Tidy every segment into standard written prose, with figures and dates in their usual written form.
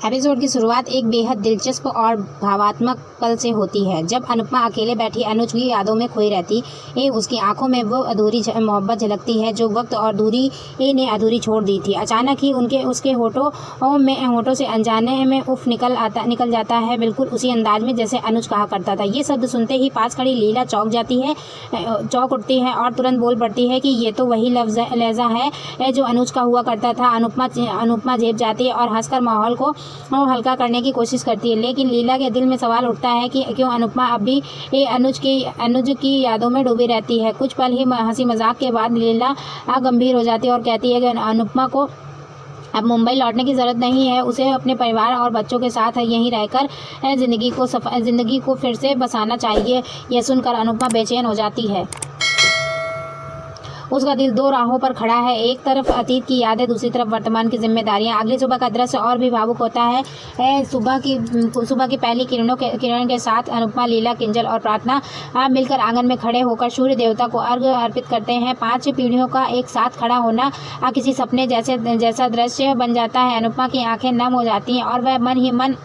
Episode की शुरुआत एक बेहद दिलचस्प और भावात्मक पल से होती है। जब अनुपमा अकेले बैठी अनुज की यादों में खोई रहती है, उसकी आंखों में वो अधूरी मोहब्बत झलकती है जो वक्त और दूरी ने अधूरी छोड़ दी थी। अचानक ही उसके होठों से अनजाने में उफ निकल जाता है, बिल्कुल उसी अंदाज में जैसे अनुज कहा करता था। ये शब्द सुनते ही पास खड़ी लीला चौंक उठती है और तुरंत बोल पड़ती है कि ये तो वही लहजा है जो अनुज का हुआ करता था। अनुपमा झेप जाती है और हंसकर माहौल को हल्का करने की कोशिश करती है, लेकिन लीला के दिल में सवाल उठता है कि क्यों अनुपमा अब भी अनुज की यादों में डूबी रहती है। कुछ पल ही हंसी मजाक के बाद लीला गंभीर हो जाती है और कहती है कि अनुपमा को अब मुंबई लौटने की ज़रूरत नहीं है, उसे अपने परिवार और बच्चों के साथ यहीं रहकर ज़िंदगी को फिर से बसाना चाहिए। यह सुनकर अनुपमा बेचैन हो जाती है। उसका दिल दो राहों पर खड़ा है, एक तरफ अतीत की यादें, दूसरी तरफ वर्तमान की जिम्मेदारियां। अगली सुबह का दृश्य और भी भावुक होता है। सुबह की पहली किरण के साथ अनुपमा, लीला, किंजल और प्रार्थना मिलकर आंगन में खड़े होकर सूर्य देवता को अर्घ्य अर्पित करते हैं। 5 पीढ़ियों का एक साथ खड़ा होना किसी सपने जैसा दृश्य बन जाता है। अनुपमा की आंखें नम हो जाती हैं और वह मन ही मन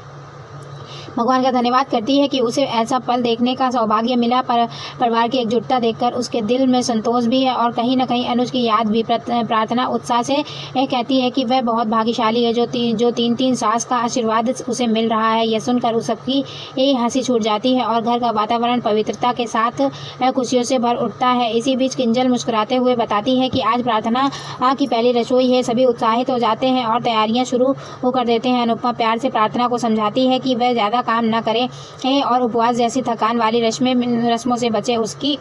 भगवान का धन्यवाद करती है कि उसे ऐसा पल देखने का सौभाग्य मिला। परिवार की एकजुटता देखकर उसके दिल में संतोष भी है और कहीं न कहीं अनुज की याद भी। प्रार्थना उत्साह से कहती है कि वह बहुत भाग्यशाली है जो तीन सास का आशीर्वाद उसे मिल रहा है। यह सुनकर उस सबकी हंसी छूट जाती है और घर का वातावरण पवित्रता के साथ खुशियों से भर उठता है। इसी बीच किंजल मुस्कुराते हुए बताती है कि आज प्रार्थना की पहली रसोई है। सभी उत्साहित हो जाते हैं और तैयारियां शुरू कर देते हैं। अनुपमा प्यार से प्रार्थना को समझाती है कि वह ज़्यादा काम न करे और उपवास जैसी थकान वाली रस्मों से बचे। उसकी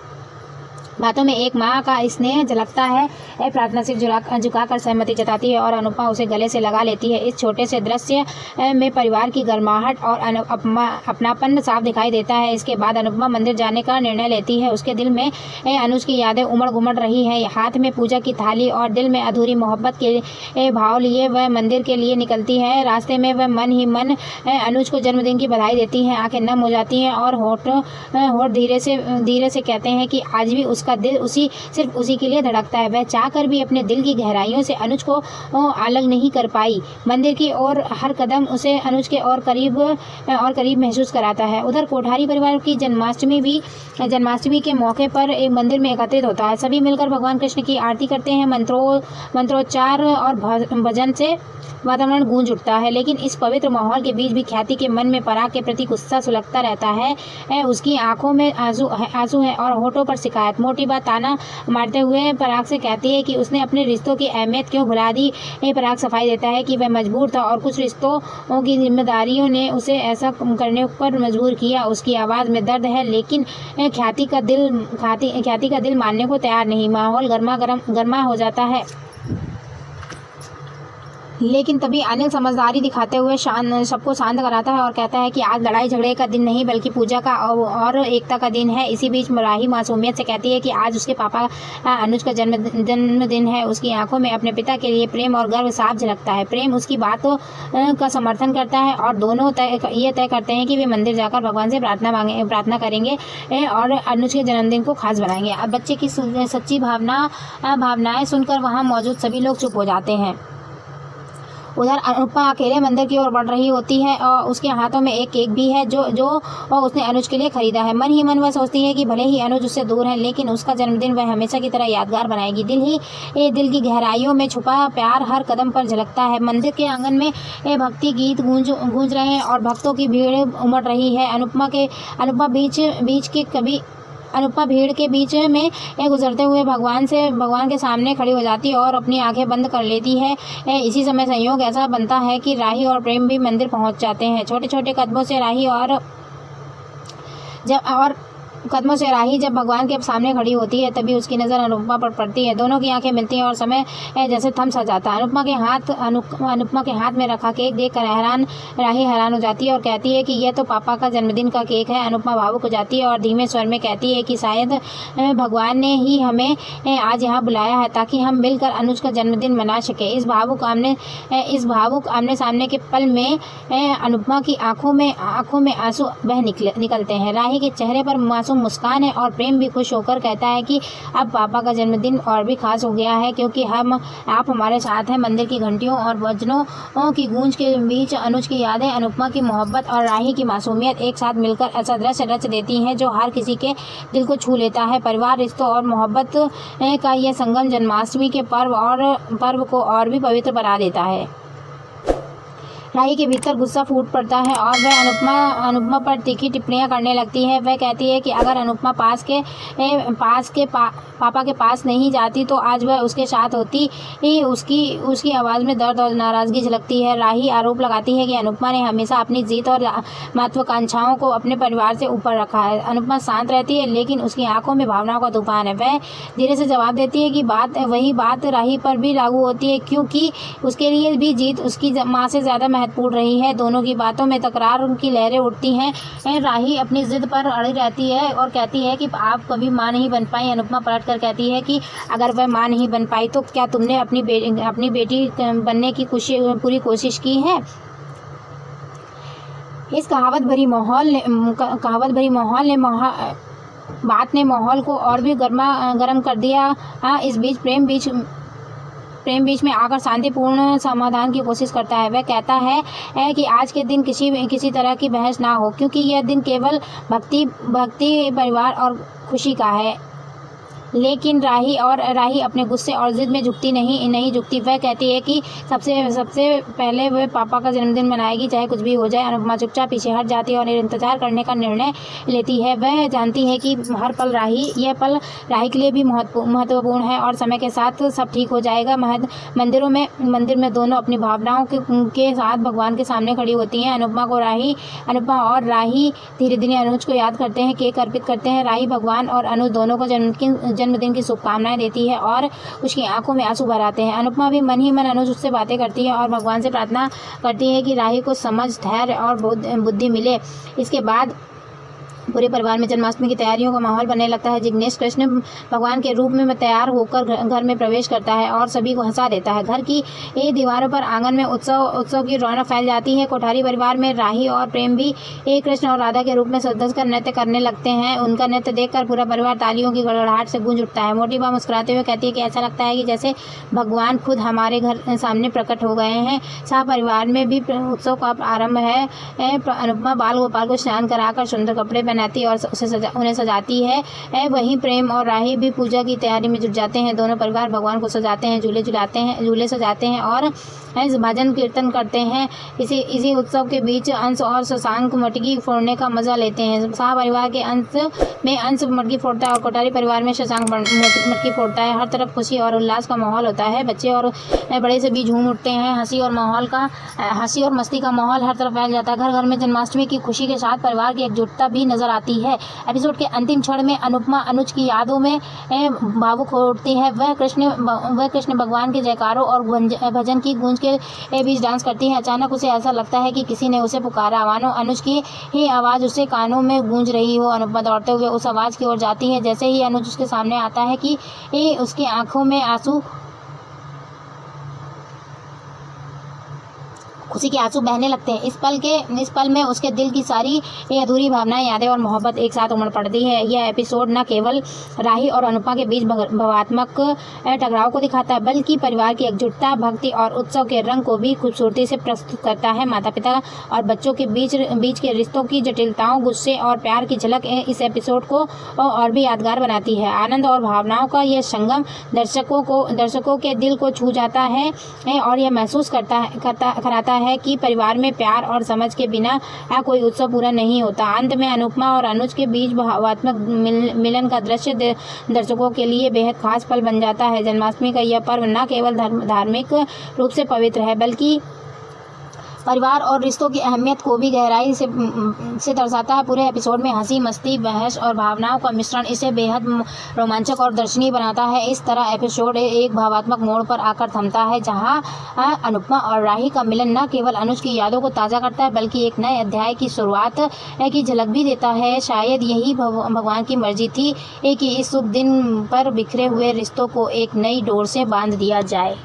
बातों में एक माँ का स्नेह झलकता है। प्रार्थना सिर झुकाकर सहमति जताती है और अनुपमा उसे गले से लगा लेती है। इस छोटे से दृश्य में परिवार की गर्माहट और अपनापन साफ दिखाई देता है। इसके बाद अनुपमा मंदिर जाने का निर्णय लेती है। उसके दिल में अनुज की यादें उमड़ घुमड़ रही है। हाथ में पूजा की थाली और दिल में अधूरी मोहब्बत के भाव लिए वह मंदिर के लिए निकलती है। रास्ते में वह मन ही मन अनुज को जन्मदिन की बधाई देती हैं। आंखें नम हो जाती हैं और होठ धीरे से कहते हैं कि आज भी उसका दिल सिर्फ उसी के लिए धड़कता है। वह चाहकर भी अपने दिल की गहराइयों से अनुज को अलग नहीं कर पाई। मंदिर की ओर हर कदम उसे अनुज के और करीब महसूस कराता है। उधर कोठारी परिवार की जन्माष्टमी के मौके पर एक मंदिर में एकत्रित होता है। सभी मिलकर भगवान कृष्ण की आरती करते हैं। मंत्रोच्चार और भजन से वातावरण गूंज उठता है, लेकिन इस पवित्र माहौल के बीच भी ख्याति के मन में पराग के प्रति गुस्सा सुलगता रहता है। उसकी आंखों में आंसू है और होठों पर शिकायत। मोटी बात ताना मारते हुए पराग से कहती है कि उसने अपने रिश्तों की अहमियत क्यों भुला दी। पराग सफाई देता है कि वह मजबूर था और कुछ रिश्तों की जिम्मेदारियों ने उसे ऐसा करने पर मजबूर किया। उसकी आवाज़ में दर्द है, लेकिन ख्याति का दिल मानने को तैयार नहीं। माहौल गर्मा हो जाता है, लेकिन तभी अनिल समझदारी दिखाते हुए सबको शांत कराता है और कहता है कि आज लड़ाई झगड़े का दिन नहीं बल्कि पूजा का और एकता का दिन है। इसी बीच राही मासूमियत से कहती है कि आज उसके पापा अनुज का जन्मदिन है। उसकी आंखों में अपने पिता के लिए प्रेम और गर्व साफ झलकता है। प्रेम उसकी बातों का समर्थन करता है और दोनों ये तय करते हैं कि वे मंदिर जाकर भगवान से प्रार्थना करेंगे और अनुज के जन्मदिन को खास बनाएंगे। अब बच्चे की सच्ची भावनाएं सुनकर वहाँ मौजूद सभी लोग चुप हो जाते हैं। उधर अनुपमा अकेले मंदिर की ओर बढ़ रही होती है और उसके हाथों में एक केक भी है जो उसने अनुज के लिए खरीदा है। मन ही मन वह सोचती है कि भले ही अनुज उससे दूर है, लेकिन उसका जन्मदिन वह हमेशा की तरह यादगार बनाएगी। दिल की गहराइयों में छुपा प्यार हर कदम पर झलकता है। मंदिर के आंगन में भक्ति गीत गूंज रहे हैं और भक्तों की भीड़ उमड़ रही है। अनुपमा भीड़ के बीच में गुजरते हुए भगवान के सामने खड़ी हो जाती है और अपनी आंखें बंद कर लेती है। इसी समय संयोग ऐसा बनता है कि राही और प्रेम भी मंदिर पहुंच जाते हैं। छोटे छोटे कदमों से राही जब भगवान के सामने खड़ी होती है, तभी उसकी नज़र अनुपमा पर पड़ती है। दोनों की आंखें मिलती हैं और समय जैसे थम सा जाता है। अनुपमा के हाथ में रखा केक देखकर राही हैरान हो जाती है और कहती है कि यह तो पापा का जन्मदिन का केक है। अनुपमा भावुक हो जाती है और धीमे स्वर में कहती है कि शायद भगवान ने ही हमें आज यहाँ बुलाया है ताकि हम मिलकर अनुज का जन्मदिन मना सके। इस भावुक आमने सामने के पल में अनुपमा की आंखों में आंसू बह निकलते हैं। राही के चेहरे पर मासूम मासूम मुस्कान है और प्रेम भी खुश होकर कहता है कि अब पापा का जन्मदिन और भी खास हो गया है क्योंकि आप हमारे साथ हैं। मंदिर की घंटियों और वजनों की गूंज के बीच अनुज की यादें, अनुपमा की मोहब्बत और राही की मासूमियत एक साथ मिलकर ऐसा दृश्य रच देती हैं जो हर किसी के दिल को छू लेता है। परिवार, रिश्तों और मोहब्बत का यह संगम जन्माष्टमी के पर्व को और भी पवित्र बना देता है। राही के भीतर गुस्सा फूट पड़ता है और वह अनुपमा पर तीखी टिप्पणियां करने लगती है। वह कहती है कि अगर अनुपमा पापा के पास नहीं जाती तो आज वह उसके साथ होती। उसकी आवाज़ में दर्द और नाराज़गी झलकती है। राही आरोप लगाती है कि अनुपमा ने हमेशा अपनी जीत और महत्वाकांक्षाओं को अपने परिवार से ऊपर रखा है। अनुपमा शांत रहती है लेकिन उसकी आंखों में भावनाओं का तूफान है। वह धीरे से जवाब देती है कि वही बात राही पर भी लागू होती है क्योंकि उसके लिए भी जीत उसकी माँ से ज़्यादा महत्वपूर्ण रही है। दोनों की बातों में तकरार की लहरें उठती हैं। राही अपनी जिद पर अड़ी रहती है और कहती है कि आप कभी माँ नहीं बन पाई। अनुपमा पलट कर कहती है कि अगर वह माँ नहीं बन पाई तो क्या तुमने अपनी बेटी बनने की पूरी कोशिश की है। इस कहावत भरी बात ने माहौल को और भी गर्म कर दिया। इस बीच प्रेम बीच में आकर शांतिपूर्ण समाधान की कोशिश करता है। वह कहता है कि आज के दिन किसी तरह की बहस ना हो क्योंकि यह दिन केवल भक्ति, परिवार और खुशी का है। लेकिन राही अपने गुस्से और जिद में नहीं झुकती। वह कहती है कि सबसे पहले वह पापा का जन्मदिन मनाएगी चाहे कुछ भी हो जाए। अनुपमा चुपचाप पीछे हट जाती है और इंतजार करने का निर्णय लेती है। वह जानती है कि हर पल यह पल राही के लिए भी महत्वपूर्ण है और समय के साथ सब ठीक हो जाएगा। मंदिर में दोनों अपनी भावनाओं के साथ भगवान के सामने खड़ी होती हैं। अनुपमा और राही धीरे धीरे अनुज को याद करते हैं, केक अर्पित करते हैं। राही भगवान और अनुज दोनों को जन्मदिन की शुभकामनाएं देती है और उसकी आंखों में आंसू भर आते हैं। अनुपमा भी मन ही मन अनुज उससे बातें करती है और भगवान से प्रार्थना करती है कि राही को समझ, धैर्य और बुद्धि मिले। इसके बाद पूरे परिवार में जन्माष्टमी की तैयारियों का माहौल बनने लगता है। जिग्नेश कृष्ण भगवान के रूप में तैयार होकर घर में प्रवेश करता है और सभी को हंसा देता है। घर की दीवारों पर आंगन में उत्सव की रौनक फैल जाती है। कोठारी परिवार में राही और प्रेम भी कृष्ण और राधा के रूप में सज कर नृत्य करने लगते हैं। उनका नृत्य देखकर पूरा परिवार तालियों की गड़गड़ाहट से गूंज उठता है। मोटी बा मुस्कुराते हुए कहती है कि ऐसा लगता है कि जैसे भगवान खुद हमारे घर सामने प्रकट हो गए हैं। शाह परिवार में भी उत्सव का आरंभ है। अनुपमा बाल गोपाल को स्नान कराकर सुंदर कपड़े पहनाती और उन्हें सजाती है। वहीं प्रेम और राही भी पूजा की तैयारी में जुट जाते हैं। दोनों परिवार भगवान को सजाते हैं, झूले सजाते हैं और भजन कीर्तन करते हैं। इसी उत्सव के बीच अंश और शशांक मटकी फोड़ने का मजा लेते हैं। शाह परिवार के अंश मटकी फोड़ता है और कोठारी परिवार में शशांक मटकी फोड़ता है। हर तरफ खुशी और उल्लास का माहौल होता है। बच्चे और बड़े से भी झूम उठते हैं। हंसी और मस्ती का माहौल हर तरफ फैल जाता है। घर घर में जन्माष्टमी की खुशी के साथ परिवार की एकजुटता भी नजर आती है। एपिसोड के अंतिम क्षण में अनुपमा अनुज की यादों में भावुक हो उठती है। वह कृष्ण भगवान के जयकारों और भजन की गूंज के बीच डांस करती है। अचानक उसे ऐसा लगता है कि किसी ने उसे पुकारा, मानो अनुज की ही आवाज़ उसके कानों में गूंज रही हो। अनुपमा दौड़ते हुए उस आवाज़ की ओर जाती है। जैसे ही अनुज उसके सामने आता है कि उसकी आंखों में खुशी के आंसू बहने लगते हैं। इस पल में उसके दिल की सारी अधूरी भावनाएं, यादें और मोहब्बत एक साथ उमड़ पड़ती है। यह एपिसोड न केवल राही और अनुपमा के बीच भावात्मक टकराव को दिखाता है बल्कि परिवार की एकजुटता, भक्ति और उत्सव के रंग को भी खूबसूरती से प्रस्तुत करता है। माता पिता और बच्चों के बीच के रिश्तों की जटिलताओं, गुस्से और प्यार की झलक इस एपिसोड को और भी यादगार बनाती है। आनंद और भावनाओं का यह संगम दर्शकों के दिल को छू जाता है और यह महसूस कराता है कि परिवार में प्यार और समझ के बिना कोई उत्सव पूरा नहीं होता। अंत में अनुपमा और अनुज के बीच भावात्मक मिलन का दृश्य दर्शकों के लिए बेहद खास पल बन जाता है। जन्माष्टमी का यह पर्व न केवल धार्मिक रूप से पवित्र है बल्कि परिवार और रिश्तों की अहमियत को भी गहराई से दर्शाता है। पूरे एपिसोड में हंसी, मस्ती, बहस और भावनाओं का मिश्रण इसे बेहद रोमांचक और दर्शनीय बनाता है। इस तरह एपिसोड एक भावात्मक मोड़ पर आकर थमता है जहां अनुपमा और राही का मिलन न केवल अनुज की यादों को ताज़ा करता है बल्कि एक नए अध्याय की शुरुआत की झलक भी देता है। शायद यही भगवान की मर्जी थी कि इस शुभ दिन पर बिखरे हुए रिश्तों को एक नई डोर से बांध दिया जाए।